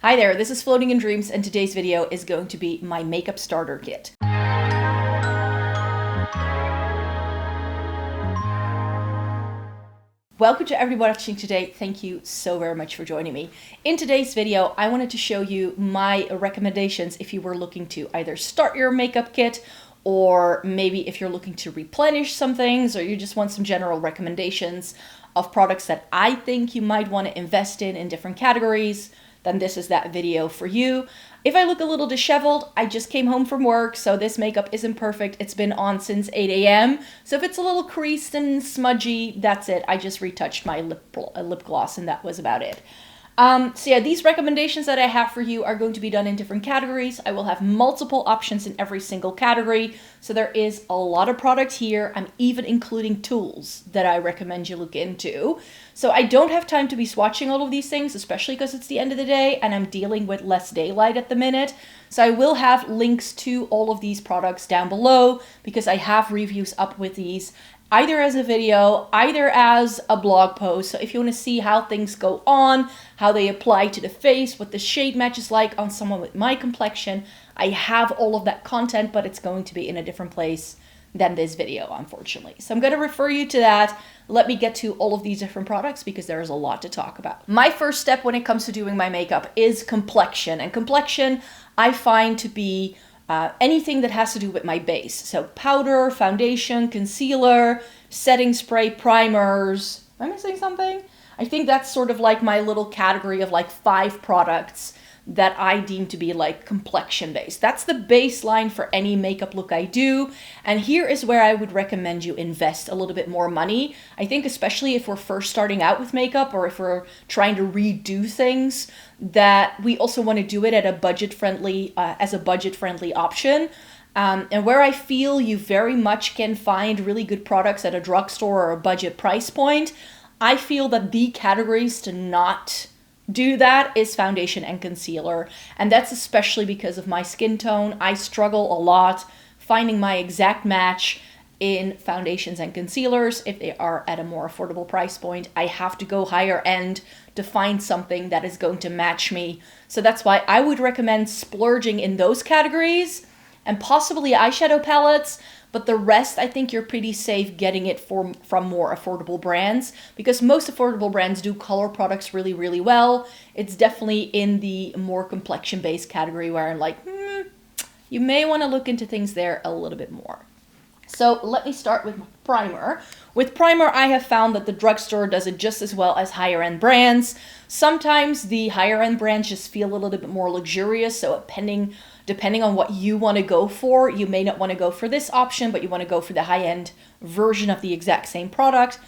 Hi there, this is Floating in Dreams, and today's video is going to be my makeup starter kit. Welcome to everybody watching today. Thank you so very much for joining me. In today's video, I wanted to show you my recommendations if you were looking to either start your makeup kit, or maybe if you're looking to replenish some things, or you just want some general recommendations of products that I think you might want to invest in different categories. Then this is that video for you. If I look a little disheveled, I just came home from work, so this makeup isn't perfect. It's been on since 8 a.m. So if it's a little creased and smudgy, that's it. I just retouched my lip gloss and that was about it. So yeah, these recommendations that I have for you are going to be done in different categories. I will have multiple options in every single category. So there is a lot of product here. I'm even including tools that I recommend you look into. So I don't have time to be swatching all of these things, especially because it's the end of the day and I'm dealing with less daylight at the minute. So I will have links to all of these products down below because I have reviews up with these either as a video, either as a blog post. So if you want to see how things go on, how they apply to the face, what the shade match is like on someone with my complexion, I have all of that content, but it's going to be in a different place than this video, unfortunately. So I'm going to refer you to that. Let me get to all of these different products because there is a lot to talk about. My first step when it comes to doing my makeup is complexion. And complexion I find to be anything that has to do with my base. So powder, foundation, concealer, setting spray, primers. Am I missing something? I think that's sort of like my little category of like 5 products that I deem to be like complexion based. That's the baseline for any makeup look I do. And here is where I would recommend you invest a little bit more money. I think especially if we're first starting out with makeup or if we're trying to redo things, that we also want to do it at a budget-friendly, as a budget-friendly option. And where I feel you very much can find really good products at a drugstore or a budget price point, I feel that the categories to not do that is foundation and concealer. And that's especially because of my skin tone. I struggle a lot finding my exact match in foundations and concealers. If they are at a more affordable price point, I have to go higher end to find something that is going to match me. So that's why I would recommend splurging in those categories and possibly eyeshadow palettes. But the rest, I think you're pretty safe getting it from more affordable brands because most affordable brands do color products really, really well. It's definitely in the more complexion-based category where I'm like, you may want to look into things there a little bit more. So let me start with primer. With primer, I have found that the drugstore does it just as well as higher end brands. Sometimes the higher end brands just feel a little bit more luxurious. So depending on what you want to go for, you may not want to go for this option, but you want to go for the high end version of the exact same product.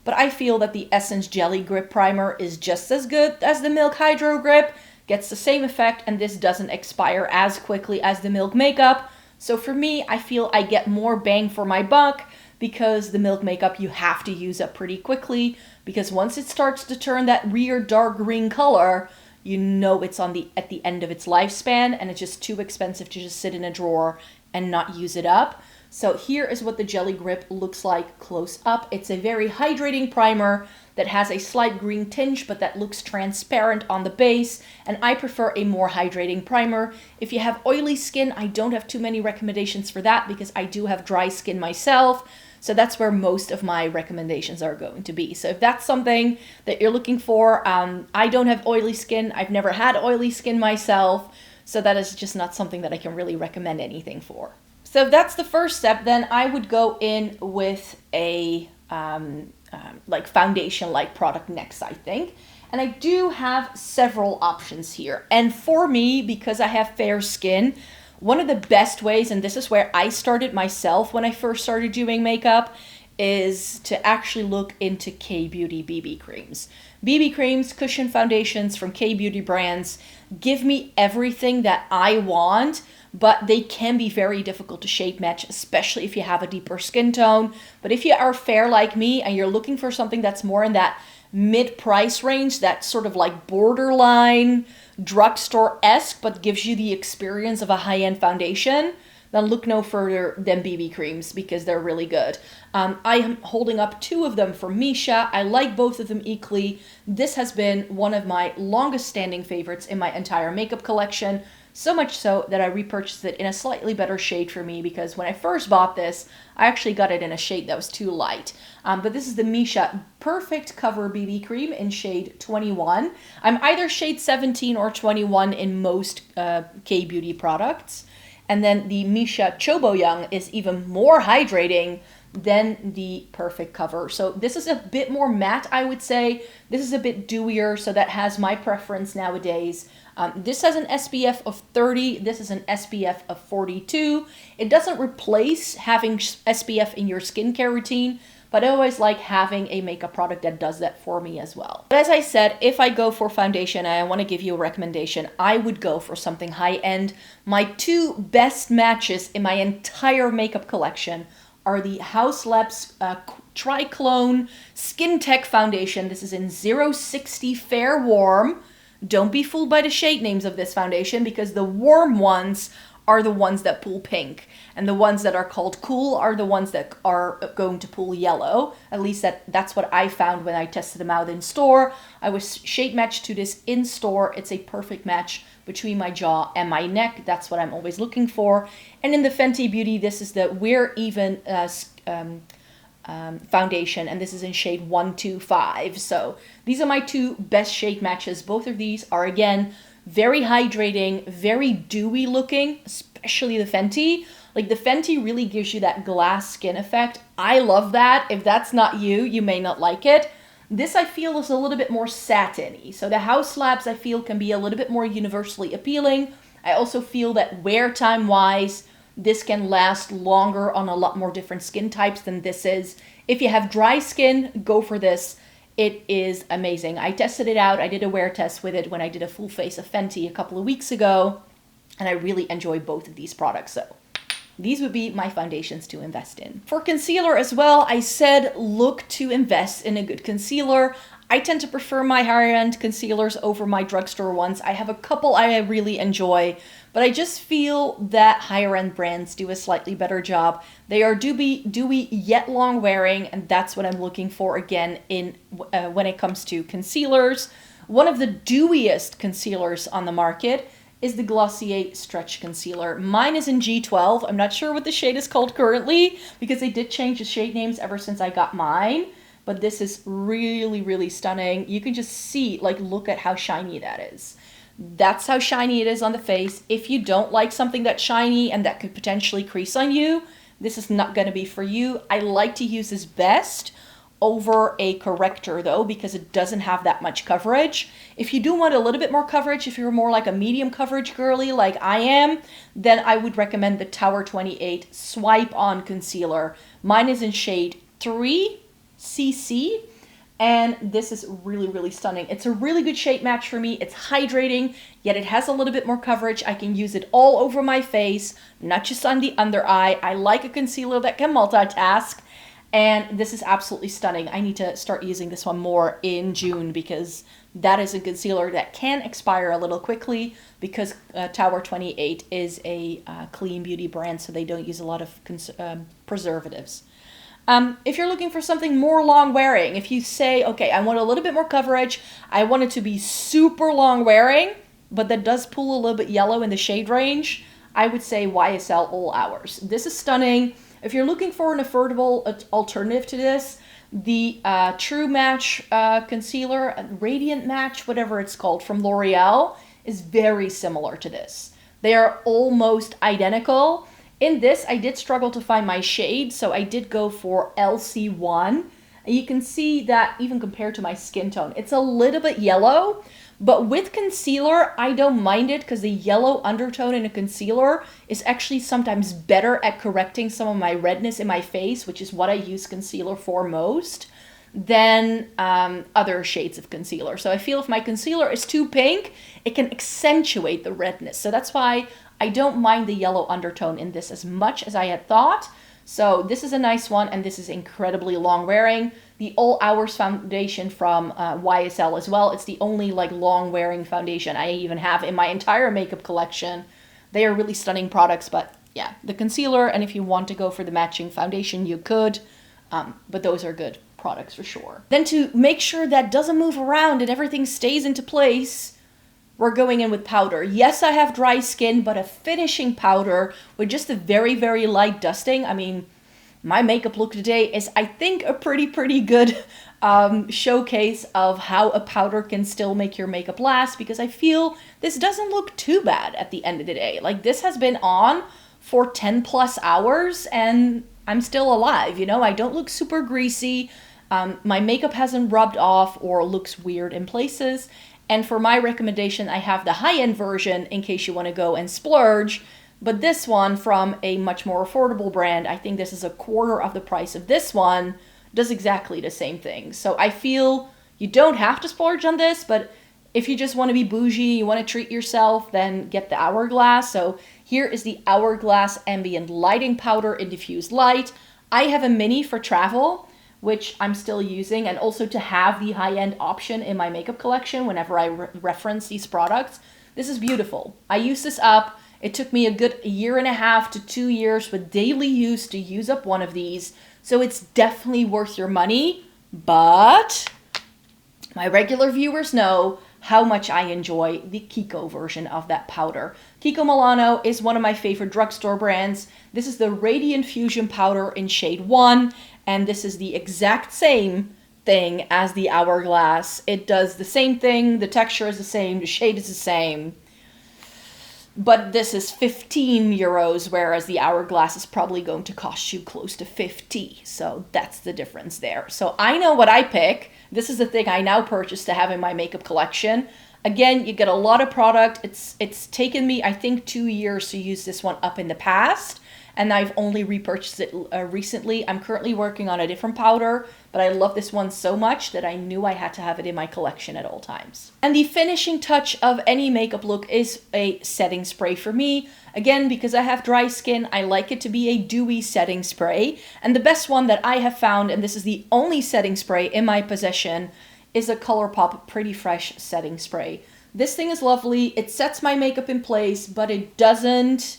But I feel that the Essence Jelly Grip Primer is just as good as the Milk Hydro Grip, gets the same effect, and this doesn't expire as quickly as the Milk Makeup. So for me, I feel I get more bang for my buck because the Milk Makeup you have to use up pretty quickly because once it starts to turn that real dark green color, you know it's at the end of its lifespan and it's just too expensive to just sit in a drawer and not use it up. So here is what the Jelly Grip looks like close up. It's a very hydrating primer that has a slight green tinge, but that looks transparent on the base. And I prefer a more hydrating primer. If you have oily skin, I don't have too many recommendations for that because I do have dry skin myself. So that's where most of my recommendations are going to be. So if that's something that you're looking for, I don't have oily skin. I've never had oily skin myself. So that is just not something that I can really recommend anything for. So if that's the first step, then I would go in with a like foundation-like product next, I think. And I do have several options here. And for me, because I have fair skin, one of the best ways, and this is where I started myself when I first started doing makeup, is to actually look into K-Beauty BB creams. BB creams, cushion foundations from K-Beauty brands give me everything that I want, but they can be very difficult to shade match, especially if you have a deeper skin tone. But if you are fair like me and you're looking for something that's more in that mid-price range, that sort of like borderline drugstore-esque, but gives you the experience of a high-end foundation, then look no further than BB creams because they're really good. I am holding up 2 of them from Missha. I like both of them equally. This has been one of my longest standing favorites in my entire makeup collection. So much so that I repurchased it in a slightly better shade for me because when I first bought this, I actually got it in a shade that was too light. But this is the Missha Perfect Cover BB Cream in shade 21. I'm either shade 17 or 21 in most K-beauty products. And then the Missha Choboyang is even more hydrating than the Perfect Cover. So this is a bit more matte, I would say. This is a bit dewier, so that has my preference nowadays. This has an SPF of 30. This is an SPF of 42. It doesn't replace having SPF in your skincare routine, but I always like having a makeup product that does that for me as well. But as I said, if I go for foundation and I want to give you a recommendation, I would go for something high-end. My 2 best matches in my entire makeup collection are the Hauslabs Triclone Skin Tech Foundation. This is in 060 Fair Warm. Don't be fooled by the shade names of this foundation because the warm ones are the ones that pull pink. And the ones that are called cool are the ones that are going to pull yellow. At least that's what I found when I tested them out in store. I was shade matched to this in store. It's a perfect match between my jaw and my neck. That's what I'm always looking for. And in the Fenty Beauty, this is the We're Even foundation, and this is in shade 125. So these are my 2 best shade matches. Both of these are, again, very hydrating, very dewy looking, especially the Fenty. Like the Fenty really gives you that glass skin effect. I love that. If that's not you, you may not like it. This I feel is a little bit more satiny. So the Hauslabs I feel can be a little bit more universally appealing. I also feel that wear time wise, this can last longer on a lot more different skin types than this is. If you have dry skin, go for this. It is amazing. I tested it out. I did a wear test with it when I did a full face of Fenty a couple of weeks ago, and I really enjoy both of these products. So these would be my foundations to invest in. For concealer as well, I said look to invest in a good concealer. I tend to prefer my higher-end concealers over my drugstore ones. I have a couple I really enjoy, but I just feel that higher-end brands do a slightly better job. They are dewy yet long-wearing, and that's what I'm looking for again in when it comes to concealers. One of the dewiest concealers on the market is the Glossier Stretch Concealer. Mine is in G12. I'm not sure what the shade is called currently because they did change the shade names ever since I got mine. But this is really, really stunning. You can just see, like, look at how shiny that is. That's how shiny it is on the face. If you don't like something that's shiny and that could potentially crease on you, this is not going to be for you. I like to use this best over a corrector though, because it doesn't have that much coverage. If you do want a little bit more coverage, if you're more like a medium coverage girly like I am, then I would recommend the Tower 28 Swipe On Concealer. Mine is in shade 3CC, and this is really, really stunning. It's a really good shade match for me. It's hydrating, yet it has a little bit more coverage. I can use it all over my face, not just on the under eye. I like a concealer that can multitask, and this is absolutely stunning. I need to start using this one more in June because that is a concealer that can expire a little quickly because Tower 28 is a clean beauty brand, so they don't use a lot of preservatives. If you're looking for something more long wearing, if you say, okay, I want a little bit more coverage, I want it to be super long wearing, but that does pull a little bit yellow in the shade range, I would say YSL All Hours. This is stunning. If you're looking for an affordable alternative to this, the True Match concealer, Radiant Match, whatever it's called, from L'Oreal is very similar to this. They are almost identical. In this, I did struggle to find my shade, so I did go for LC1. And you can see that even compared to my skin tone, it's a little bit yellow. But with concealer, I don't mind it because the yellow undertone in a concealer is actually sometimes better at correcting some of my redness in my face, which is what I use concealer for most, than other shades of concealer. So I feel if my concealer is too pink, it can accentuate the redness. So that's why I don't mind the yellow undertone in this as much as I had thought. So this is a nice one, and this is incredibly long wearing. The All Hours foundation from YSL as well. It's the only like long wearing foundation I even have in my entire makeup collection. They are really stunning products, but yeah, the concealer. And if you want to go for the matching foundation, you could. But those are good products for sure. Then to make sure that doesn't move around and everything stays into place, we're going in with powder. Yes, I have dry skin, but a finishing powder with just a very, very light dusting. I mean, my makeup look today is, I think, a pretty good showcase of how a powder can still make your makeup last, because I feel this doesn't look too bad at the end of the day. Like, this has been on for 10 plus hours and I'm still alive, you know? I don't look super greasy. My makeup hasn't rubbed off or looks weird in places. And for my recommendation, I have the high-end version in case you want to go and splurge. But this one from a much more affordable brand, I think this is a quarter of the price of this one, does exactly the same thing. So I feel you don't have to splurge on this, but if you just want to be bougie, you want to treat yourself, then get the Hourglass. So here is the Hourglass Ambient Lighting Powder in Diffused Light. I have a mini for travel, which I'm still using, and also to have the high-end option in my makeup collection whenever I reference these products. This is beautiful. I use this up. It took me a good 1.5 to 2 years with daily use to use up one of these, so it's definitely worth your money, but my regular viewers know how much I enjoy the Kiko version of that powder. Kiko Milano is one of my favorite drugstore brands. This is the Radiant Fusion powder in shade 1, and this is the exact same thing as the Hourglass. It does the same thing, the texture is the same, the shade is the same. But this is 15 euros, whereas the Hourglass is probably going to cost you close to 50. So that's the difference there. So I know what I pick. This is the thing I now purchase to have in my makeup collection. Again, you get a lot of product. It's taken me, I think, 2 years to use this one up in the past, and I've only repurchased it recently. I'm currently working on a different powder, but I love this one so much that I knew I had to have it in my collection at all times. And the finishing touch of any makeup look is a setting spray for me. Again, because I have dry skin, I like it to be a dewy setting spray. And the best one that I have found, and this is the only setting spray in my possession, is a Colourpop Pretty Fresh setting spray. This thing is lovely. It sets my makeup in place, but it doesn't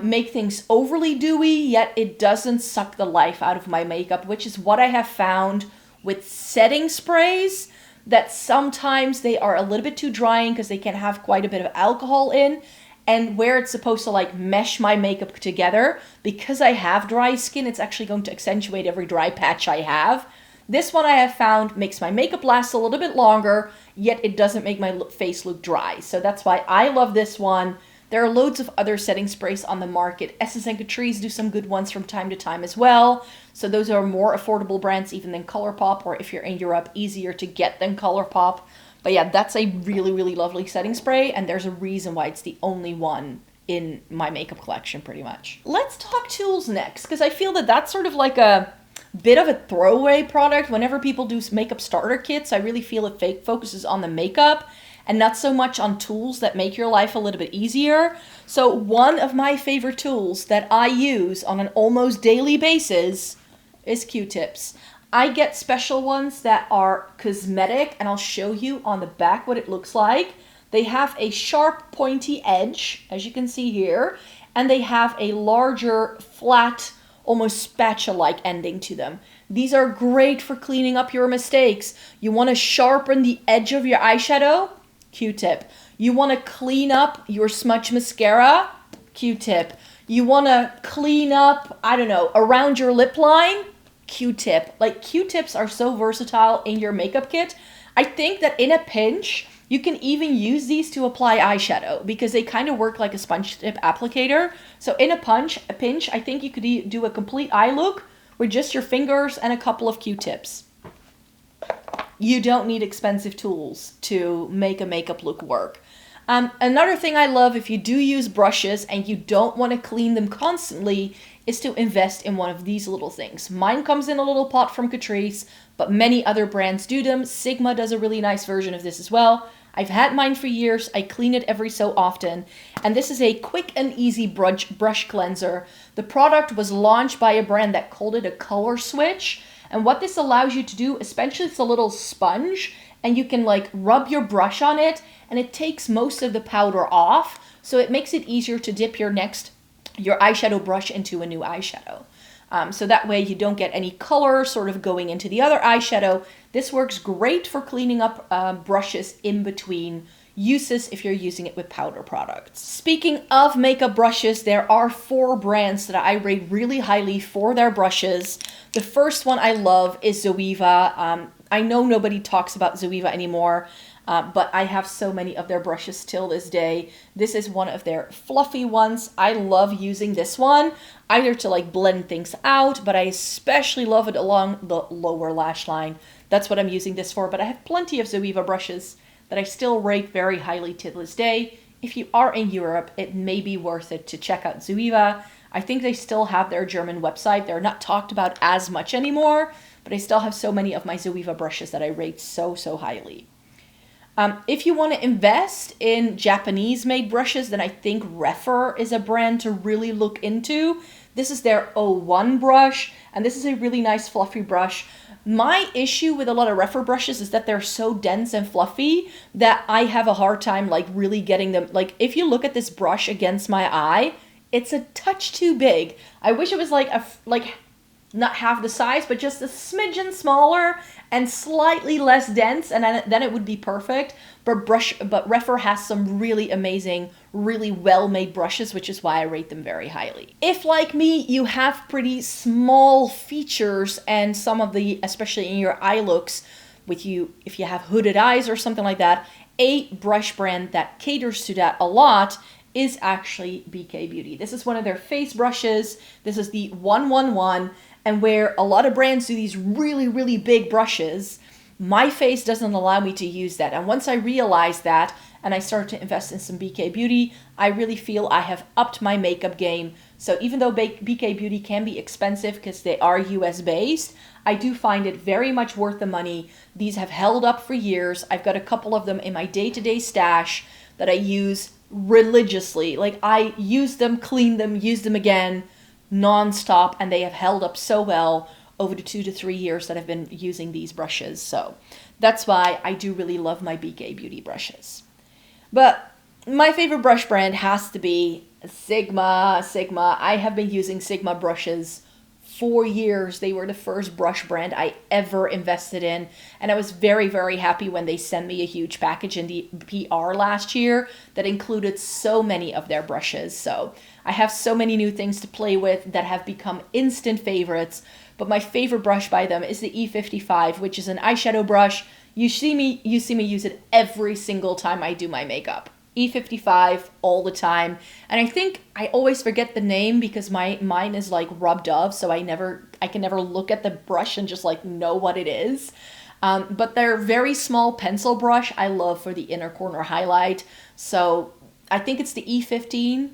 make things overly dewy, yet it doesn't suck the life out of my makeup, which is what I have found with setting sprays, that sometimes they are a little bit too drying because they can have quite a bit of alcohol in, and where it's supposed to like mesh my makeup together, because I have dry skin, it's actually going to accentuate every dry patch I have. This one I have found makes my makeup last a little bit longer, yet it doesn't make my face look dry. So that's why I love this one. There are loads of other setting sprays on the market. Essence and Catrice do some good ones from time to time as well. So those are more affordable brands even than Colourpop, or if you're in Europe, easier to get than Colourpop. But yeah, that's a really lovely setting spray, and there's a reason why it's the only one in my makeup collection pretty much. Let's talk tools next, because I feel that that's sort of like a bit of a throwaway product. Whenever people do makeup starter kits, I really feel it focuses on the makeup and not so much on tools that make your life a little bit easier. So one of my favorite tools that I use on an almost daily basis is Q-tips. I get special ones that are cosmetic, and I'll show you on the back what it looks like. They have a sharp pointy edge, as you can see here, and they have a larger flat, almost spatula-like ending to them. These are great for cleaning up your mistakes. You want to sharpen the edge of your eyeshadow? Q-tip. You want to clean up your smudge mascara? Q-tip. You want to clean up, I don't know, around your lip line? Q-tip. Like, Q-tips are so versatile in your makeup kit. I think that in a pinch, you can even use these to apply eyeshadow, because they kind of work like a sponge tip applicator. So in a pinch, I think you could do a complete eye look with just your fingers and a couple of Q-tips. You don't need expensive tools to make a makeup look work. Another thing I love, if you do use brushes and you don't want to clean them constantly, is to invest in one of these little things. Mine comes in a little pot from Catrice, but many other brands do them. Sigma does a really nice version of this as well. I've had mine for years. I clean it every so often. And this is a quick and easy brush cleanser. The product was launched by a brand that called it a color switch. And what this allows you to do, especially it's a little sponge, and you can like rub your brush on it, and it takes most of the powder off. So it makes it easier to dip your next your eyeshadow brush into a new eyeshadow. So that way you don't get any color sort of going into the other eyeshadow. This works great for cleaning up brushes in between uses if you're using it with powder products. Speaking of makeup brushes, there are 4 brands that I rate really highly for their brushes. The first one I love is Zoeva. I know nobody talks about Zoeva anymore, but I have so many of their brushes till this day. This is one of their fluffy ones. I love using this one, either to like blend things out, but I especially love it along the lower lash line. That's what I'm using this for, but I have plenty of Zoeva brushes that I still rate very highly to this day. If you are in Europe, it may be worth it to check out Zoeva. I think they still have their German website. They're not talked about as much anymore, but I still have so many of my Zoeva brushes that I rate so highly. If you want to invest in Japanese-made brushes, then I think Refer is a brand to really look into. This is their 01 brush, and this is a really nice fluffy brush. My issue with a lot of Refer brushes is that they're so dense and fluffy that I have a hard time like really getting them. Like if you look at this brush against my eye, it's a touch too big. I wish it was like not half the size, but just a smidgen smaller and slightly less dense, and then it would be perfect. But Refer has some really amazing, really well-made brushes, which is why I rate them very highly. If, like me, you have pretty small features and some of the, especially in your eye looks, if you have hooded eyes or something like that, a brush brand that caters to that a lot is actually BK Beauty. This is one of their face brushes. This is the 111. And where a lot of brands do these really big brushes, my face doesn't allow me to use that. And once I realized that and I started to invest in some BK Beauty, I really feel I have upped my makeup game. So even though BK Beauty can be expensive because they are US based, I do find it very much worth the money. These have held up for years. I've got a couple of them in my day-to-day stash that I use religiously. Like I use them, clean them, use them again, non-stop, and they have held up so well over the 2 to 3 years that I've been using these brushes. So that's why I do really love my BK Beauty brushes. But my favorite brush brand has to be Sigma. I have been using Sigma brushes for years. They were the first brush brand I ever invested in, and I was very happy when they sent me a huge package in the PR last year that included so many of their brushes. So I have so many new things to play with that have become instant favorites, but my favorite brush by them is the E55, which is an eyeshadow brush. You see me use it every single time I do my makeup. E55 all the time. And I think I always forget the name because mine is like rubbed off, so I can never look at the brush and just like know what it is. But they're very small pencil brush I love for the inner corner highlight. So I think it's the E15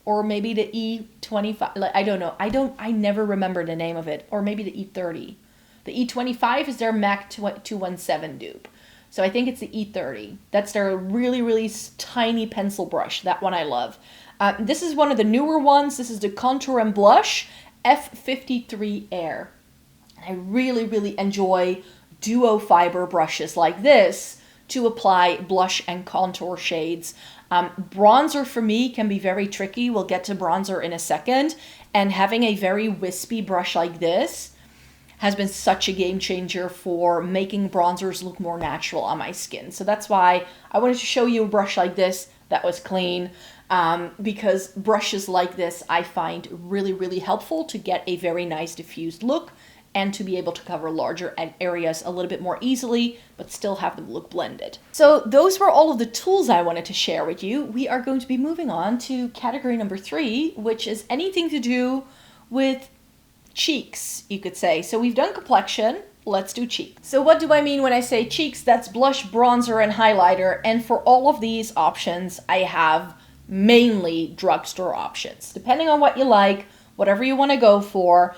or maybe the E25. Like, I don't know. I never remember the name of it. Or maybe the E30. The E25 is their MAC 217 dupe. So I think it's the E30. That's their really tiny pencil brush. That one I love. This is one of the newer ones. This is the Contour and Blush F53 Air. I really enjoy duo fiber brushes like this to apply blush and contour shades. Bronzer for me can be very tricky. We'll get to bronzer in a second. And having a very wispy brush like this has been such a game changer for making bronzers look more natural on my skin. So that's why I wanted to show you a brush like this that was clean, because brushes like this I find really helpful to get a very nice diffused look and to be able to cover larger areas a little bit more easily, but still have them look blended. So those were all of the tools I wanted to share with you. We are going to be moving on to category number 3, which is anything to do with cheeks, you could say. So we've done complexion, let's do cheeks. So what do I mean when I say cheeks? That's blush, bronzer, and highlighter. And for all of these options, I have mainly drugstore options. Depending on what you like, whatever you want to go for.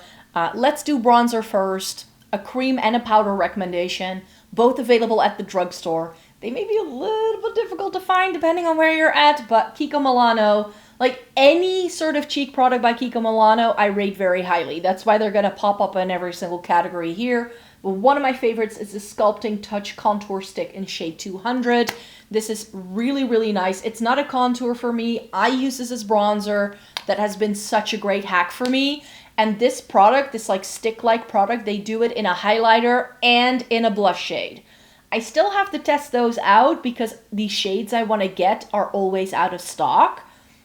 Let's do bronzer first. A cream and a powder recommendation, both available at the drugstore. They may be a little bit difficult to find depending on where you're at, but Kiko Milano, like any sort of cheek product by Kiko Milano, I rate very highly. That's why they're going to pop up in every single category here. But one of my favorites is the Sculpting Touch Contour Stick in shade 200. This is really nice. It's not a contour for me. I use this as bronzer. that has been such a great hack for me. And this product, this like stick-like product, they do it in a highlighter and in a blush shade. I still have to test those out because the shades I want to get are always out of stock.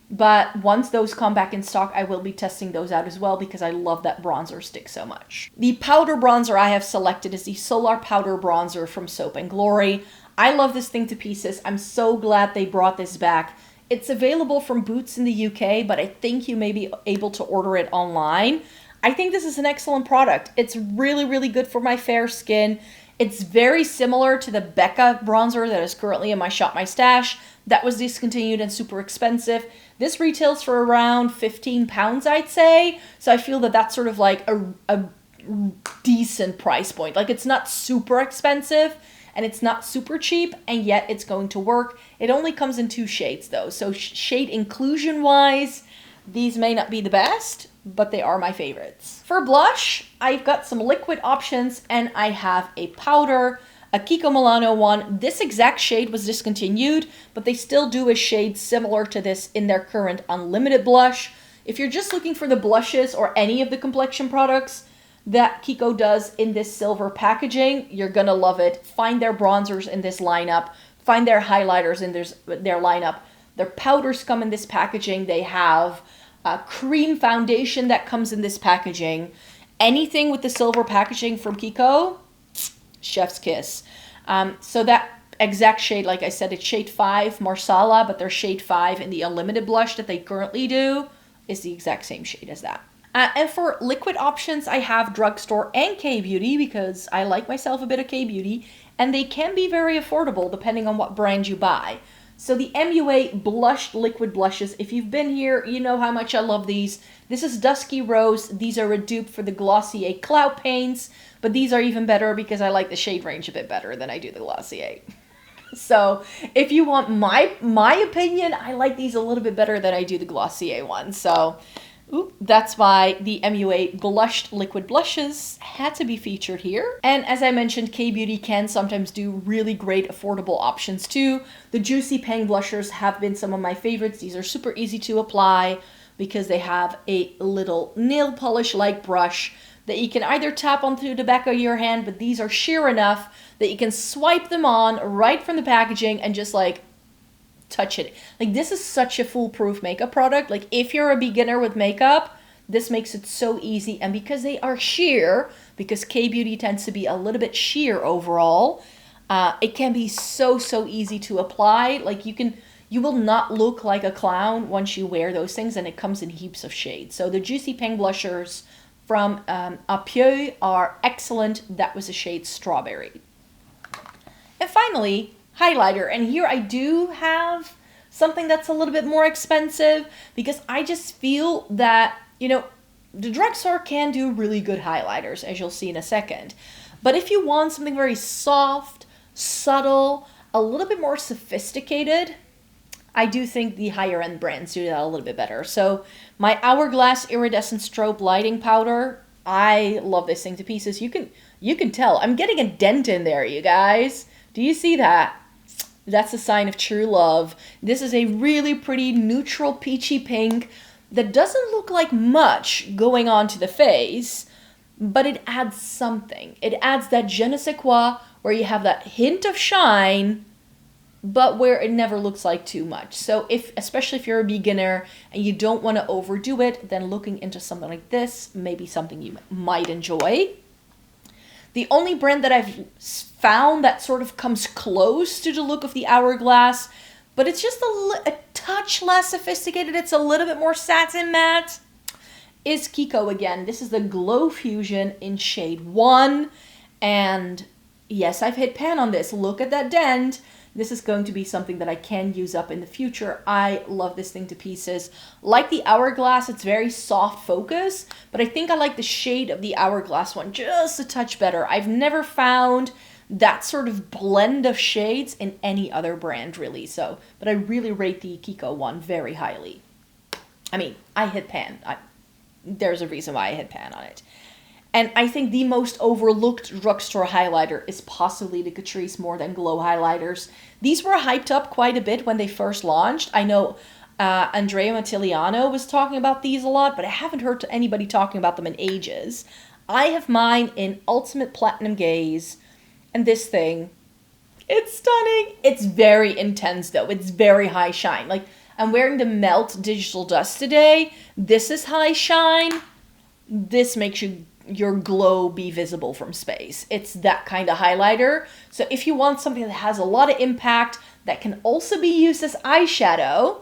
But once those come back in stock, I will be testing those out as well because I love that bronzer stick so much. The powder bronzer I have selected is the Solar Powder Bronzer from Soap & Glory. I love this thing to pieces. I'm so glad they brought this back. It's available from Boots in the UK, but I think you may be able to order it online. I think this is an excellent product. It's really, really good for my fair skin. It's very similar to the Becca bronzer that is currently in my Shop My Stash. That was discontinued and super expensive. This retails for around £15, I'd say. So I feel that that's sort of like a decent price point. Like, it's not super expensive and it's not super cheap, and yet it's going to work. It only comes in 2 shades though. So shade inclusion wise, these may not be the best, but they are my favorites. For blush, I've got some liquid options and I have a powder, a Kiko Milano one. This exact shade was discontinued, but they still do a shade similar to this in their current unlimited blush. If you're just looking for the blushes or any of the complexion products that Kiko does in this silver packaging, you're gonna love it. Find their bronzers in this lineup. Find their highlighters in their lineup. Their powders come in this packaging. They have a cream foundation that comes in this packaging. Anything with the silver packaging from Kiko, chef's kiss. So that exact shade, like I said, it's shade 5 Marsala, but their shade 5 in the unlimited blush that they currently do is the exact same shade as that. And for liquid options, I have Drugstore and K-Beauty because I like myself a bit of K-Beauty, and they can be very affordable depending on what brand you buy. So the MUA Blushed Liquid Blushes, if you've been here, you know how much I love these. This is Dusky Rose. These are a dupe for the Glossier Cloud Paints, but these are even better because I like the shade range a bit better than I do the Glossier. So if you want my opinion, I like these a little bit better than I do the Glossier ones. So that's why the MUA Blushed Liquid Blushes had to be featured here. And as I mentioned, K-Beauty can sometimes do really great affordable options too. The Juicy Pang blushers have been some of my favorites. These are super easy to apply because they have a little nail polish-like brush that you can either tap onto the back of your hand, but these are sheer enough that you can swipe them on right from the packaging and just like touch it. Like, this is such a foolproof makeup product. Like, if you're a beginner with makeup, this makes it so easy. And because they are sheer, because K-Beauty tends to be a little bit sheer overall, it can be so easy to apply. Like, you will not look like a clown once you wear those things, and it comes in heaps of shades. So the Juicy Pang blushers from Apieux are excellent. That was a shade Strawberry. And finally, highlighter. And here I do have something that's a little bit more expensive because I just feel that, you know, the drugstore can do really good highlighters, as you'll see in a second. But if you want something very soft, subtle, a little bit more sophisticated, I do think the higher end brands do that a little bit better. So my Hourglass Iridescent Strobe Lighting Powder, I love this thing to pieces. You can tell I'm getting a dent in there, you guys. Do you see that? That's a sign of true love. This is a really pretty neutral peachy pink that doesn't look like much going on to the face, but it adds something. It adds that je ne sais quoi, where you have that hint of shine, but where it never looks like too much. So especially if you're a beginner and you don't want to overdo it, then looking into something like this may be something you might enjoy. The only brand that I've found that sort of comes close to the look of the Hourglass, but it's just a touch less sophisticated, it's a little bit more satin matte, is Kiko again. This is the Glow Fusion in shade 1. And yes, I've hit pan on this. Look at that dent. This is going to be something that I can use up in the future. I love this thing to pieces. Like the Hourglass, it's very soft focus, but I think I like the shade of the Hourglass one just a touch better. I've never found that sort of blend of shades in any other brand, really. So, but I really rate the Kiko one very highly. I mean, I hit pan. There's a reason why I hit pan on it. And I think the most overlooked drugstore highlighter is possibly the Catrice More Than Glow highlighters. These were hyped up quite a bit when they first launched. I know Andrea Mattiliano was talking about these a lot, but I haven't heard anybody talking about them in ages. I have mine in Ultimate Platinum Gaze, and this thing, it's stunning. It's very intense though. It's very high shine. Like, I'm wearing the Melt Digital Dust today. This is high shine. This makes your glow be visible from space. It's that kind of highlighter. So if you want something that has a lot of impact, that can also be used as eyeshadow,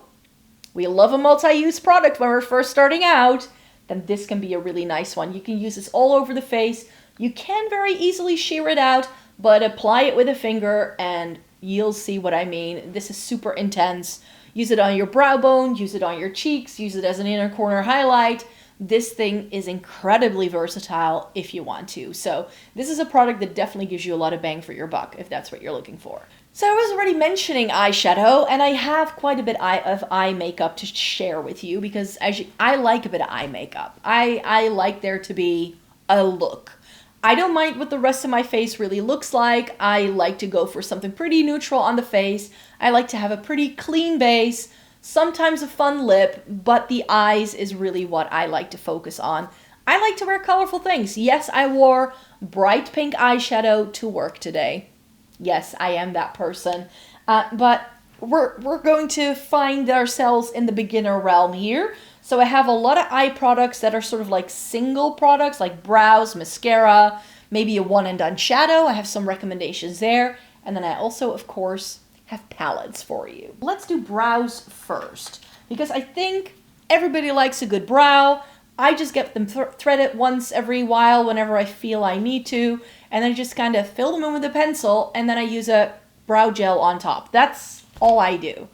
we love a multi-use product when we're first starting out, then this can be a really nice one. You can use this all over the face. You can very easily sheer it out, but apply it with a finger and you'll see what I mean. This is super intense. Use it on your brow bone, use it on your cheeks, use it as an inner corner highlight. This thing is incredibly versatile if you want to. So this is a product that definitely gives you a lot of bang for your buck if that's what you're looking for. So I was already mentioning eyeshadow, and I have quite a bit of eye makeup to share with you because I like a bit of eye makeup. I like there to be a look. I don't mind what the rest of my face really looks like. I like to go for something pretty neutral on the face. I like to have a pretty clean base, sometimes a fun lip, but the eyes is really what I like to focus on. I like to wear colorful things. Yes, I wore bright pink eyeshadow to work today. Yes, I am that person. But we're going to find ourselves in the beginner realm here. So I have a lot of eye products that are sort of like single products, like brows, mascara, maybe a one and done shadow. I have some recommendations there. And then I also, of course, have palettes for you. Let's do brows first, because I think everybody likes a good brow. I just get them threaded once every while whenever I feel I need to, and then just kind of fill them in with a pencil, and then I use a brow gel on top. That's all I do.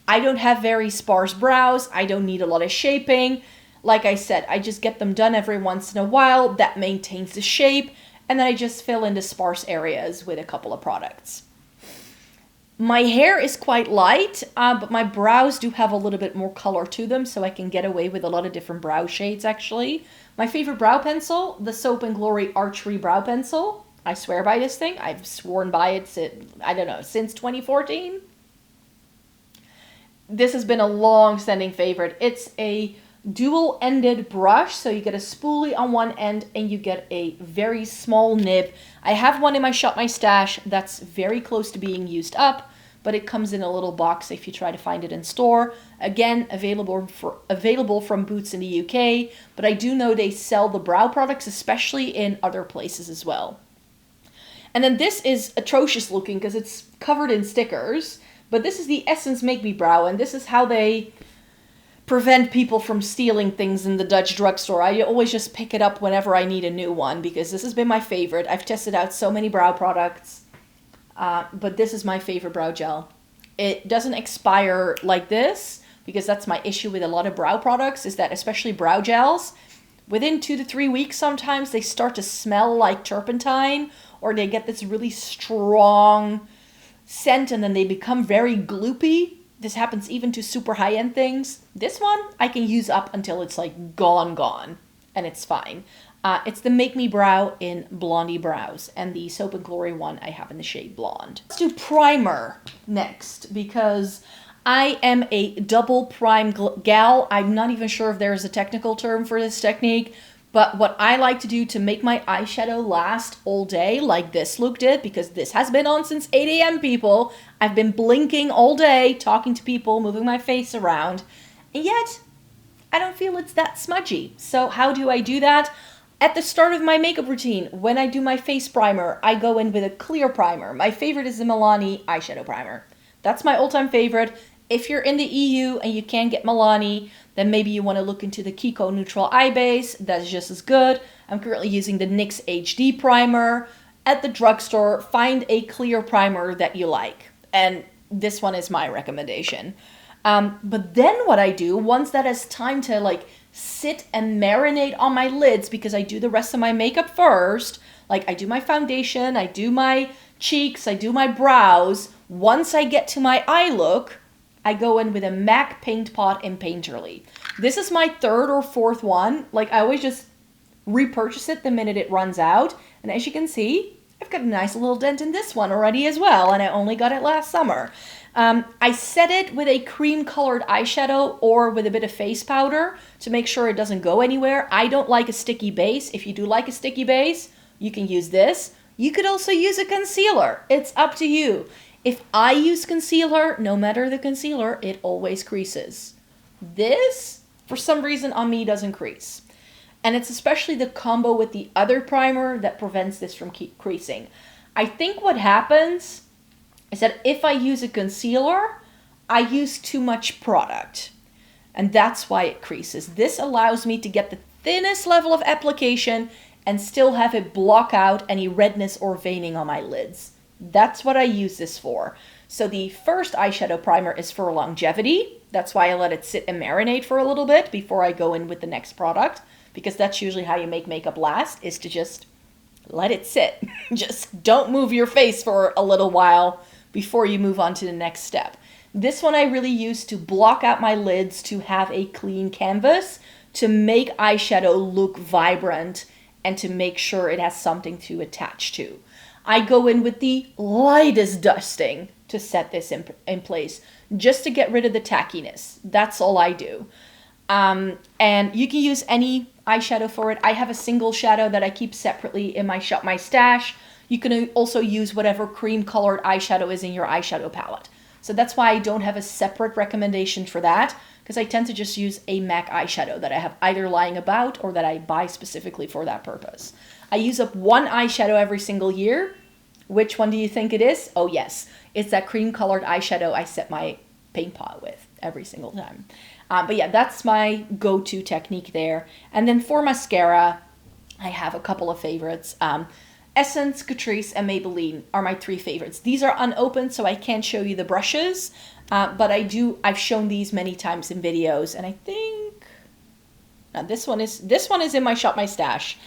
I don't have very sparse brows. I don't need a lot of shaping. Like I said, I just get them done every once in a while. That maintains the shape, and then I just fill in the sparse areas with a couple of products. My hair is quite light, but my brows do have a little bit more color to them, so I can get away with a lot of different brow shades, actually. My favorite brow pencil, the Soap & Glory Archery Brow Pencil. I swear by this thing. I've sworn by it, since 2014. This has been a long-standing favorite. It's a dual-ended brush, so you get a spoolie on one end and you get a very small nib. I have one in my Shop My Stash that's very close to being used up, but it comes in a little box if you try to find it in store. Again, available from Boots in the UK, but I do know they sell the brow products, especially in other places as well. And then this is atrocious looking because it's covered in stickers, but this is the Essence Make Me Brow, and this is how they prevent people from stealing things in the Dutch drugstore. I always just pick it up whenever I need a new one because this has been my favorite. I've tested out so many brow products, but this is my favorite brow gel. It doesn't expire like this because that's my issue with a lot of brow products, is that especially brow gels, within 2 to 3 weeks sometimes they start to smell like turpentine, or they get this really strong scent and then they become very gloopy. This happens even to super high-end things. This one I can use up until it's like gone, and it's fine. It's the Make Me Brow in Blondie Brows, and the Soap & Glory one I have in the shade Blonde. Let's do primer next, because I am a double prime gal. I'm not even sure if there's a technical term for this technique, but what I like to do to make my eyeshadow last all day, like this look did, because this has been on since 8 a.m. people. I've been blinking all day, talking to people, moving my face around, and yet I don't feel it's that smudgy. So how do I do that? At the start of my makeup routine, when I do my face primer, I go in with a clear primer. My favorite is the Milani eyeshadow primer. That's my all-time favorite. If you're in the EU and you can't get Milani, then maybe you want to look into the Kiko Neutral Eye Base. That's just as good. I'm currently using the NYX HD primer. At the drugstore, find a clear primer that you like. And this one is my recommendation. But then what I do, once that has time to like sit and marinate on my lids, because I do the rest of my makeup first, like I do my foundation, I do my cheeks, I do my brows. Once I get to my eye look, I go in with a MAC Paint Pot in Painterly. This is my third or fourth one. Like I always just repurchase it the minute it runs out. And as you can see, I've got a nice little dent in this one already as well. And I only got it last summer. I set it with a cream colored eyeshadow or with a bit of face powder to make sure it doesn't go anywhere. I don't like a sticky base. If you do like a sticky base, you can use this. You could also use a concealer. It's up to you. If I use concealer, no matter the concealer, it always creases. This, for some reason on me, doesn't crease. And it's especially the combo with the other primer that prevents this from creasing. I think what happens is that if I use a concealer, I use too much product. And that's why it creases. This allows me to get the thinnest level of application and still have it block out any redness or veining on my lids. That's what I use this for. So the first eyeshadow primer is for longevity. That's why I let it sit and marinate for a little bit before I go in with the next product, because that's usually how you make makeup last, is to just let it sit. Just don't move your face for a little while before you move on to the next step. This one I really use to block out my lids, to have a clean canvas, to make eyeshadow look vibrant, and to make sure it has something to attach to. I go in with the lightest dusting to set this in place, just to get rid of the tackiness. That's all I do. And you can use any eyeshadow for it. I have a single shadow that I keep separately in my stash. You can also use whatever cream colored eyeshadow is in your eyeshadow palette. So that's why I don't have a separate recommendation for that, because I tend to just use a MAC eyeshadow that I have either lying about or that I buy specifically for that purpose. I use up one eyeshadow every single year. Which one do you think it is? Oh yes, it's that cream colored eyeshadow I set my paint pot with every single time. But yeah, that's my go-to technique there. And then for mascara, I have a couple of favorites. Essence, Catrice, and Maybelline are my three favorites. These are unopened, so I can't show you the brushes, but I've shown these many times in videos, and I think this one is in my stash.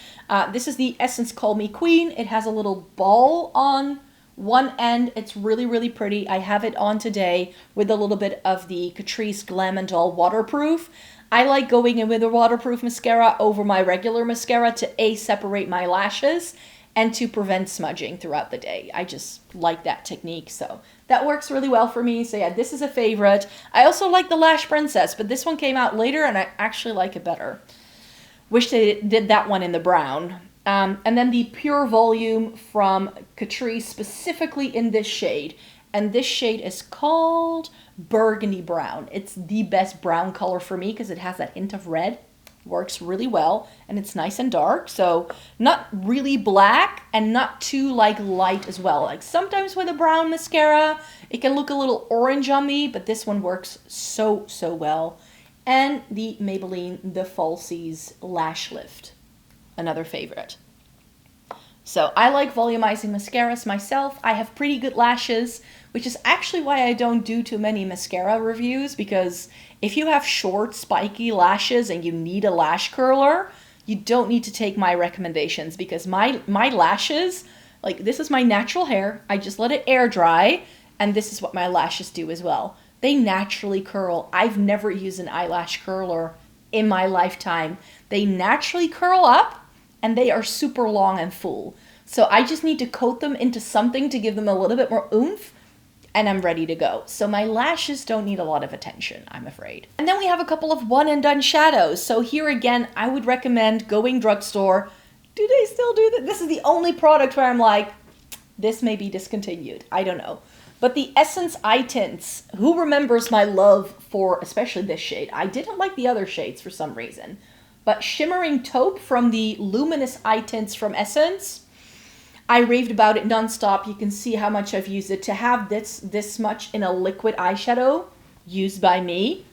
This is the Essence Call Me Queen. It has a little ball on one end. It's really, really pretty. I have it on today with a little bit of the Catrice Glam and Doll Waterproof. I like going in with a waterproof mascara over my regular mascara to separate my lashes and to prevent smudging throughout the day. I just like that technique, so that works really well for me. So yeah, this is a favorite. I also like the Lash Princess, but this one came out later and I actually like it better. Wish they did that one in the brown. And then the Pure Volume from Catrice, specifically in this shade. And this shade is called Burgundy Brown. It's the best brown color for me because it has that hint of red. Works really well, and it's nice and dark, so not really black and not too like light as well. Like sometimes with a brown mascara it can look a little orange on me, but this one works so well. And the Maybelline The Falsies Lash Lift, another favorite. So I like volumizing mascaras myself. I have pretty good lashes, which is actually why I don't do too many mascara reviews, because if you have short, spiky lashes and you need a lash curler, you don't need to take my recommendations, because my lashes, like this is my natural hair. I just let it air dry, and this is what my lashes do as well. They naturally curl. I've never used an eyelash curler in my lifetime. They naturally curl up, and they are super long and full. So I just need to coat them into something to give them a little bit more oomph, and I'm ready to go. So my lashes don't need a lot of attention, I'm afraid. And then we have a couple of one and done shadows. So here again, I would recommend going drugstore. Do they still do that? This is the only product where I'm like, this may be discontinued. I don't know. But the Essence Eye Tints, who remembers my love for especially this shade? I didn't like the other shades for some reason. But Shimmering Taupe from the Luminous Eye Tints from Essence, I raved about it nonstop. You can see how much I've used it. To have this much in a liquid eyeshadow used by me,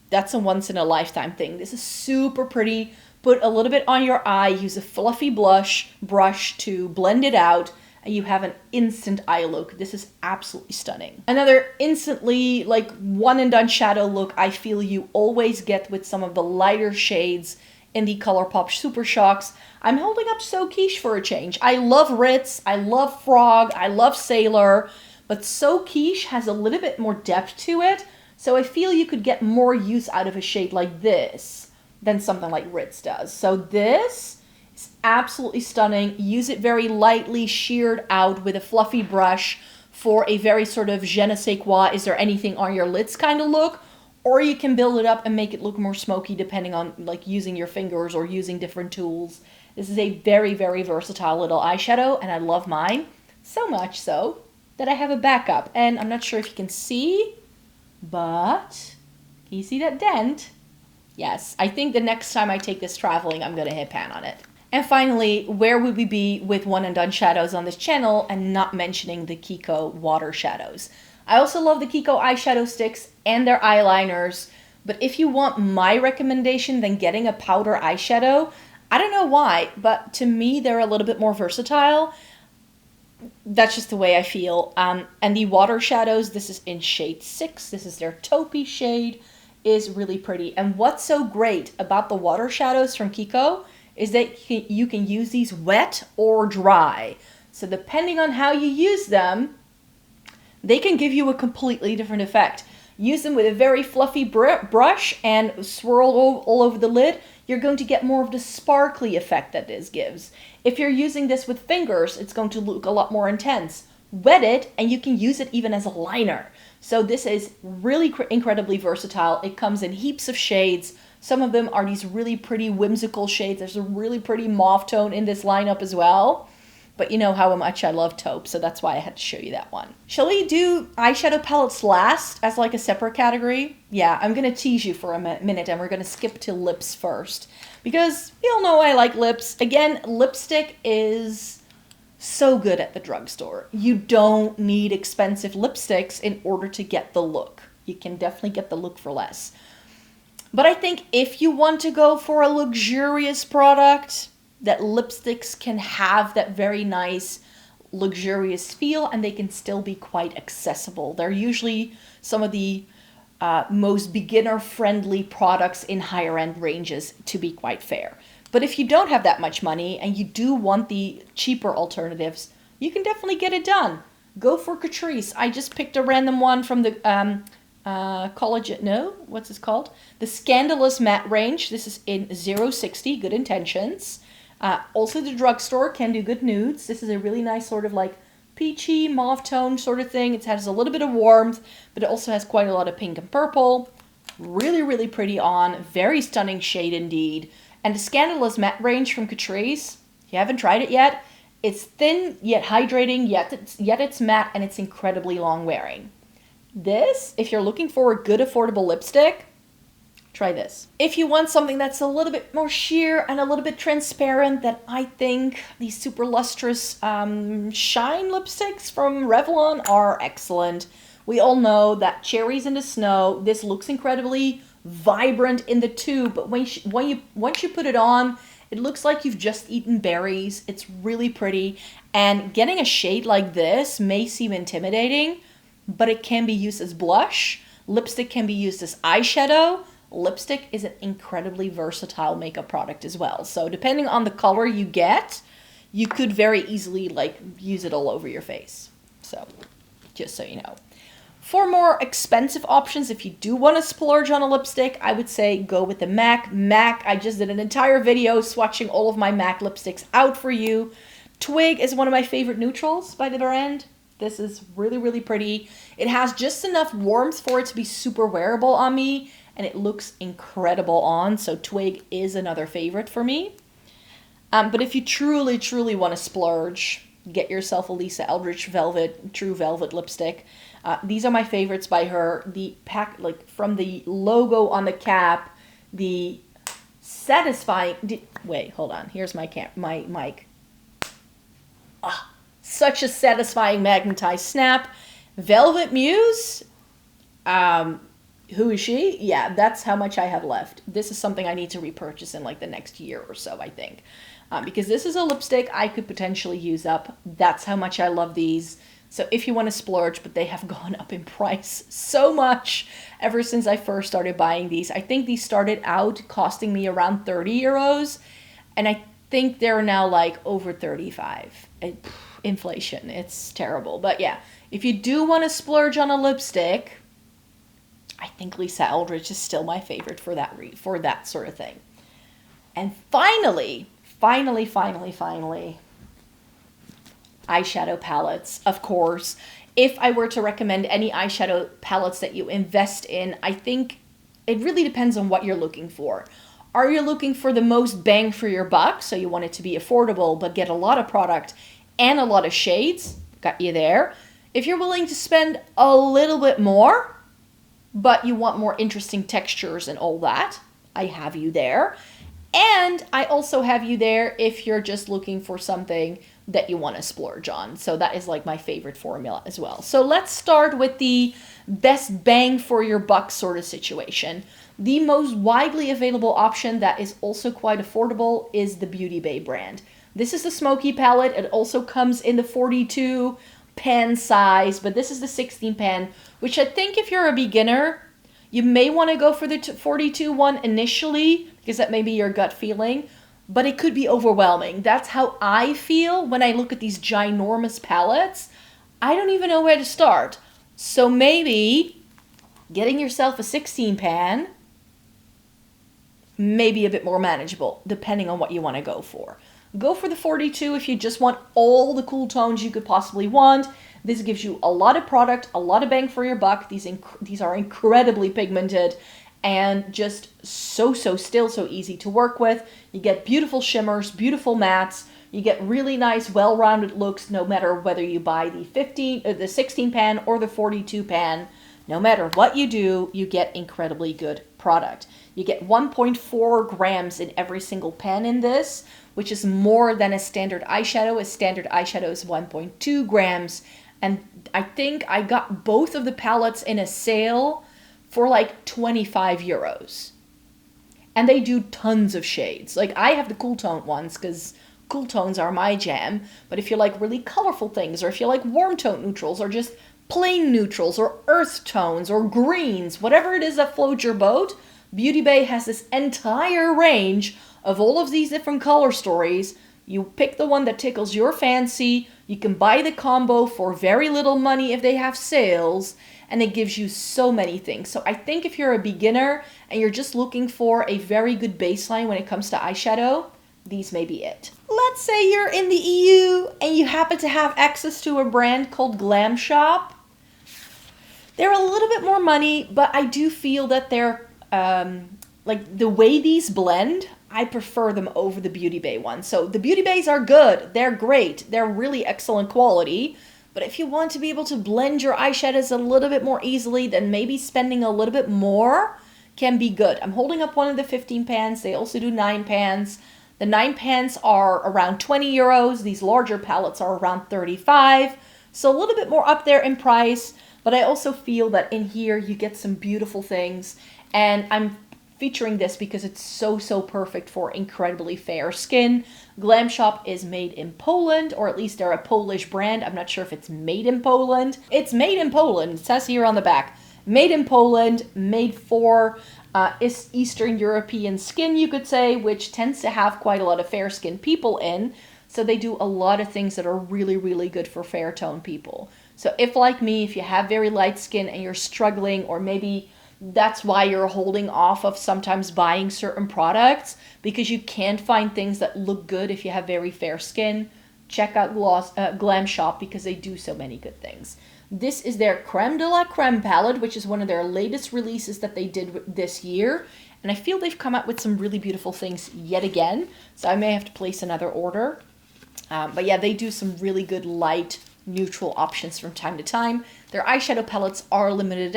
that's a once in a lifetime thing. This is super pretty. Put a little bit on your eye, use a fluffy brush to blend it out, and you have an instant eye look. This is absolutely stunning. Another instantly like one and done shadow look I feel you always get with some of the lighter shades in the Colourpop Super Shocks. I'm holding up So Quiche for a change. I love Ritz, I love Frog, I love Sailor, but So Quiche has a little bit more depth to it, so I feel you could get more use out of a shade like this than something like Ritz does. So this is absolutely stunning. Use it very lightly sheared out with a fluffy brush for a very sort of je ne sais quoi, is there anything on your lids kind of look, or you can build it up and make it look more smoky depending on like using your fingers or using different tools. This is a very, very versatile little eyeshadow, and I love mine so much so that I have a backup. And I'm not sure if you can see, but can you see that dent? Yes, I think the next time I take this traveling, I'm going to hit pan on it. And finally, where would we be with one and done shadows on this channel and not mentioning the Kiko water shadows? I also love the Kiko eyeshadow sticks and their eyeliners, but if you want my recommendation, then getting a powder eyeshadow, I don't know why, but to me, they're a little bit more versatile. That's just the way I feel. And the water shadows, this is in shade 6. This is their taupey shade, is really pretty. And what's so great about the water shadows from Kiko is that you can use these wet or dry. So depending on how you use them, they can give you a completely different effect. Use them with a very fluffy brush and swirl all over the lid, you're going to get more of the sparkly effect that this gives. If you're using this with fingers, it's going to look a lot more intense. Wet it, and you can use it even as a liner. So this is really incredibly versatile. It comes in heaps of shades. Some of them are these really pretty whimsical shades. There's a really pretty mauve tone in this lineup as well. But you know how much I love taupe, so that's why I had to show you that one. Shall we do eyeshadow palettes last as like a separate category? Yeah, I'm going to tease you for a minute, and we're going to skip to lips first. Because we all know I like lips. Again, lipstick is so good at the drugstore. You don't need expensive lipsticks in order to get the look. You can definitely get the look for less. But I think if you want to go for a luxurious product, that lipsticks can have that very nice luxurious feel, and they can still be quite accessible. They're usually some of the most beginner-friendly products in higher-end ranges, to be quite fair. But if you don't have that much money and you do want the cheaper alternatives, you can definitely get it done. Go for Catrice. I just picked a random one from the what's this called? The Scandalous Matte range. This is in 060, Good Intentions. Also the drugstore can do good nudes. This is a really nice sort of like peachy mauve tone sort of thing. It has a little bit of warmth, but it also has quite a lot of pink and purple. Really, really pretty on. Very stunning shade indeed. And the Scandalous Matte range from Catrice, if you haven't tried it yet, it's thin yet hydrating, yet it's matte, and it's incredibly long wearing. This, if you're looking for a good affordable lipstick, try this. If you want something that's a little bit more sheer and a little bit transparent, then I think these super lustrous shine lipsticks from Revlon are excellent. We all know that Cherries in the Snow, this looks incredibly vibrant in the tube, but once you put it on, it looks like you've just eaten berries. It's really pretty, and getting a shade like this may seem intimidating, but it can be used as blush. Lipstick can be used as eyeshadow. Lipstick is an incredibly versatile makeup product as well. So depending on the color you get, you could very easily like use it all over your face. So just so you know. For more expensive options, if you do want to splurge on a lipstick, I would say go with the MAC. MAC, I just did an entire video swatching all of my MAC lipsticks out for you. Twig is one of my favorite neutrals by the brand. This is really, really pretty. It has just enough warmth for it to be super wearable on me, and it looks incredible on, so Twig is another favorite for me. But if you truly, truly want to splurge, get yourself a Lisa Eldridge True Velvet lipstick. These are my favorites by her. The pack, like from the logo on the cap, the satisfying. Wait, hold on. Here's my mic. Such a satisfying magnetized snap. Velvet Muse. Who is she? Yeah, that's how much I have left. This is something I need to repurchase in like the next year or so, I think. Because this is a lipstick I could potentially use up. That's how much I love these. So if you want to splurge, but they have gone up in price so much ever since I first started buying these. I think these started out costing me around 30 euros. And I think they're now like over 35. Inflation, it's terrible. But yeah, if you do want to splurge on a lipstick, I think Lisa Eldridge is still my favorite for that sort of thing. And finally, eyeshadow palettes, of course. if I were to recommend any eyeshadow palettes that you invest in, I think it really depends on what you're looking for. Are you looking for the most bang for your buck? So you want it to be affordable, but get a lot of product and a lot of shades. Got you there. If you're willing to spend a little bit more, but you want more interesting textures and all that, I have you there. And I also have you there if you're just looking for something that you want to splurge on. So that is like my favorite formula as well. So let's start with the best bang for your buck sort of situation. The most widely available option that is also quite affordable is the Beauty Bay brand. This is the smoky palette. It also comes in the 42 pan size, but this is the 16 pan, which I think if you're a beginner, you may want to go for the 42 one initially, because that may be your gut feeling, but it could be overwhelming. That's how I feel when I look at these ginormous palettes. I don't even know where to start. So maybe getting yourself a 16 pan may be a bit more manageable, depending on what you want to go for. Go for the 42 if you just want all the cool tones you could possibly want. This gives you a lot of product, a lot of bang for your buck. These are incredibly pigmented and just so easy to work with. You get beautiful shimmers, beautiful mattes. You get really nice, well-rounded looks no matter whether you buy the 16 pan or the 42 pan. No matter what you do, you get incredibly good product. You get 1.4 grams in every single pan in this, which is more than a standard eyeshadow. A standard eyeshadow is 1.2 grams. And I think I got both of the palettes in a sale for like 25 euros. And they do tons of shades. Like I have the cool tone ones because cool tones are my jam. But if you like really colorful things, or if you like warm tone neutrals, or just plain neutrals, or earth tones, or greens, whatever it is that floats your boat, Beauty Bay has this entire range of all of these different color stories. You pick the one that tickles your fancy. You can buy the combo for very little money if they have sales, and it gives you so many things. So I think if you're a beginner and you're just looking for a very good baseline when it comes to eyeshadow, these may be it. Let's say you're in the EU and you happen to have access to a brand called Glam Shop. They're a little bit more money, but I do feel that they're like the way these blend, I prefer them over the Beauty Bay ones. So the Beauty Bays are good. They're great. They're really excellent quality. But if you want to be able to blend your eyeshadows a little bit more easily, then maybe spending a little bit more can be good. I'm holding up one of the 15 pans. They also do 9 pans. The 9 pans are around 20 euros. These larger palettes are around 35. So a little bit more up there in price. But I also feel that in here you get some beautiful things. And I'm featuring this because it's so perfect for incredibly fair skin. Glam Shop is made in Poland, or at least they're a Polish brand. I'm not sure if it's made in Poland. It's made in Poland. It says here on the back. Made in Poland, made for Eastern European skin, you could say, which tends to have quite a lot of fair skinned people in. So they do a lot of things that are really good for fair tone people. So if, like me, if you have very light skin and you're struggling, or maybe that's why you're holding off of sometimes buying certain products because you can't find things that look good if you have very fair skin, check out Glam Shop because they do so many good things. This is their Creme de la Creme palette, which is one of their latest releases that they did this year. And I feel they've come out with some really beautiful things yet again. So I may have to place another order. But yeah, they do some really good light neutral options from time to time. Their eyeshadow palettes are limited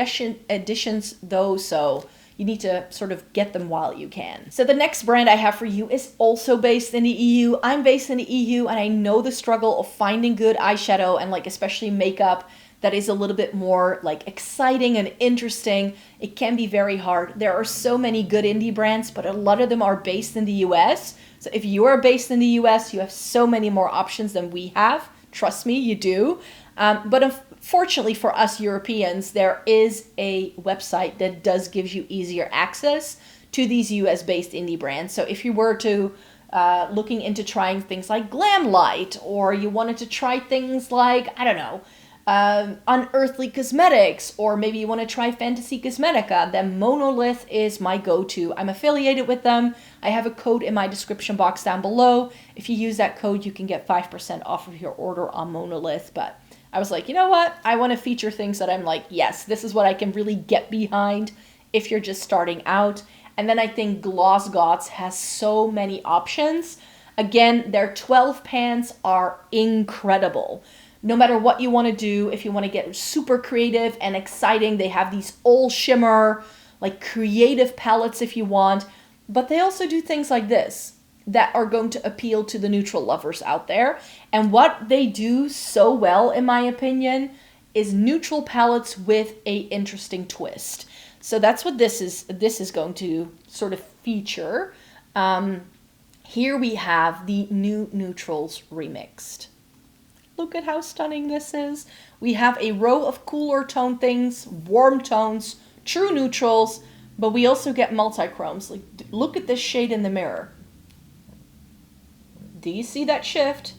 editions though, so you need to sort of get them while you can. So the next brand I have for you is also based in the EU. I'm based in the EU and I know the struggle of finding good eyeshadow and like especially makeup that is a little bit more like exciting and interesting. It can be very hard. There are so many good indie brands, but a lot of them are based in the US. So if you are based in the US, you have so many more options than we have. Trust me, you do. But unfortunately for us Europeans, there is a website that does give you easier access to these US-based indie brands. So if you were to looking into trying things like Glam Light, or you wanted to try things like, I don't know, Unearthly Cosmetics, or maybe you want to try Fantasy Cosmetica, then MONOLITH is my go-to. I'm affiliated with them. I have a code in my description box down below. If you use that code, you can get 5% off of your order on MONOLITH, but I I was like, you know what? I want to feature things that I'm like, yes, this is what I can really get behind if you're just starting out. And then I think Gloss Gods has so many options. Again, their 12 pans are incredible. No matter what you want to do, if you want to get super creative and exciting, they have these all shimmer, like creative palettes if you want. But they also do things like this that are going to appeal to the neutral lovers out there. And what they do so well, in my opinion, is neutral palettes with a interesting twist. So that's what this is going to sort of feature. Here we have the new neutrals remixed. Look at how stunning this is. We have a row of cooler tone things, warm tones, true neutrals, but we also get multi-chromes. Like, look at this shade in the mirror. Do you see that shift?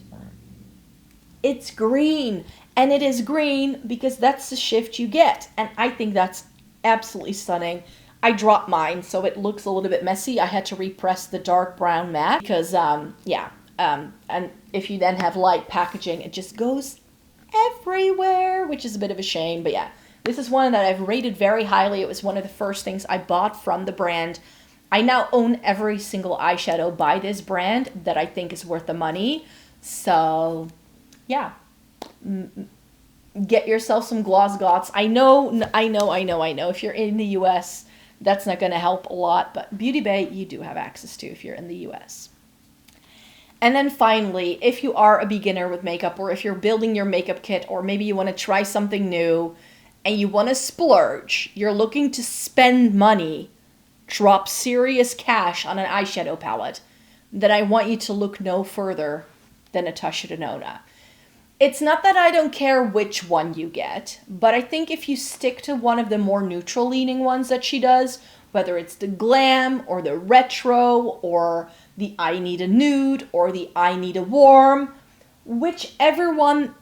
It's green, and it is green because that's the shift you get. And I think that's absolutely stunning. I dropped mine, so it looks a little bit messy. I had to repress the dark brown matte because, and if you then have light packaging, it just goes everywhere, which is a bit of a shame. But yeah, this is one that I've rated very highly. It was one of the first things I bought from the brand. I now own every single eyeshadow by this brand that I think is worth the money. So yeah, get yourself some Gloss Gods. I know. If you're in the US, that's not going to help a lot, but Beauty Bay, you do have access to if you're in the US. And then finally, if you are a beginner with makeup, or if you're building your makeup kit, or maybe you want to try something new and you want to splurge, you're looking to spend money, drop serious cash on an eyeshadow palette, then I want you to look no further than Natasha Denona. It's not that I don't care which one you get, but I think if you stick to one of the more neutral leaning ones that she does, whether it's the glam or the retro or the I need a nude or the I need a warm, whichever one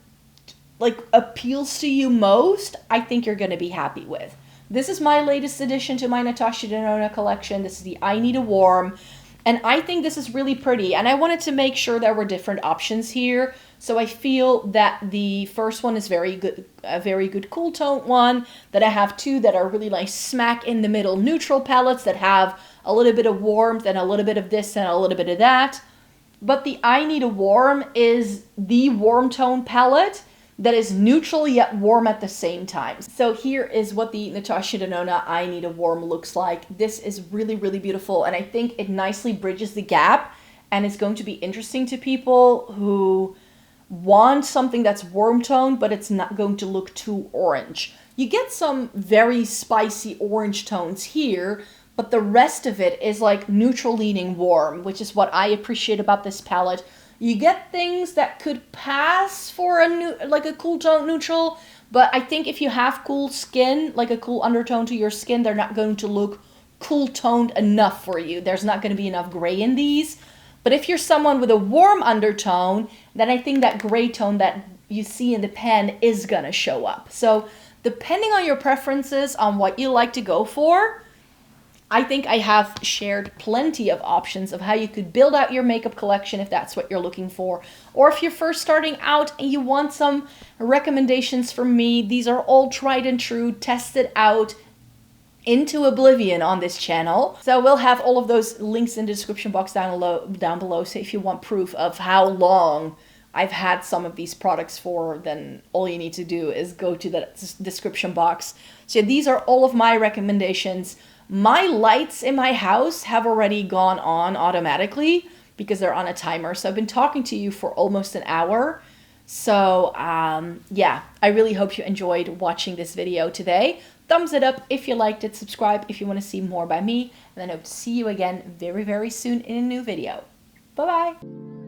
like appeals to you most, I think you're going to be happy with. This is my latest addition to my Natasha Denona collection. This is the I need a warm. And I think this is really pretty. And I wanted to make sure there were different options here. So I feel that the first one is very good, a very good cool tone one. That I have two that are really nice smack in the middle neutral palettes that have a little bit of warmth and a little bit of this and a little bit of that. But the I Need a Warm is the warm tone palette that is neutral yet warm at the same time. So here is what the Natasha Denona I Need a Warm looks like. This is really, really beautiful, and I think it nicely bridges the gap, and it's going to be interesting to people who want something that's warm toned, but it's not going to look too orange. You get some very spicy orange tones here, but the rest of it is like neutral leaning warm, which is what I appreciate about this palette. You get things that could pass for a cool tone neutral, but I think if you have cool skin, like a cool undertone to your skin, they're not going to look cool toned enough for you. There's not going to be enough gray in these. But if you're someone with a warm undertone, then I think that gray tone that you see in the pan is going to show up. So depending on your preferences on what you like to go for, I think I have shared plenty of options of how you could build out your makeup collection if that's what you're looking for. Or if you're first starting out and you want some recommendations from me, these are all tried and true, tested out into oblivion on this channel. So we'll have all of those links in the description box down below. So if you want proof of how long I've had some of these products for, then all you need to do is go to the description box. So these are all of my recommendations. My lights in my house have already gone on automatically because they're on a timer. So I've been talking to you for almost an hour. So yeah, I really hope you enjoyed watching this video today. Thumbs it up if you liked it. Subscribe if you want to see more by me. And then I hope to see you again very, very soon in a new video. Bye-bye.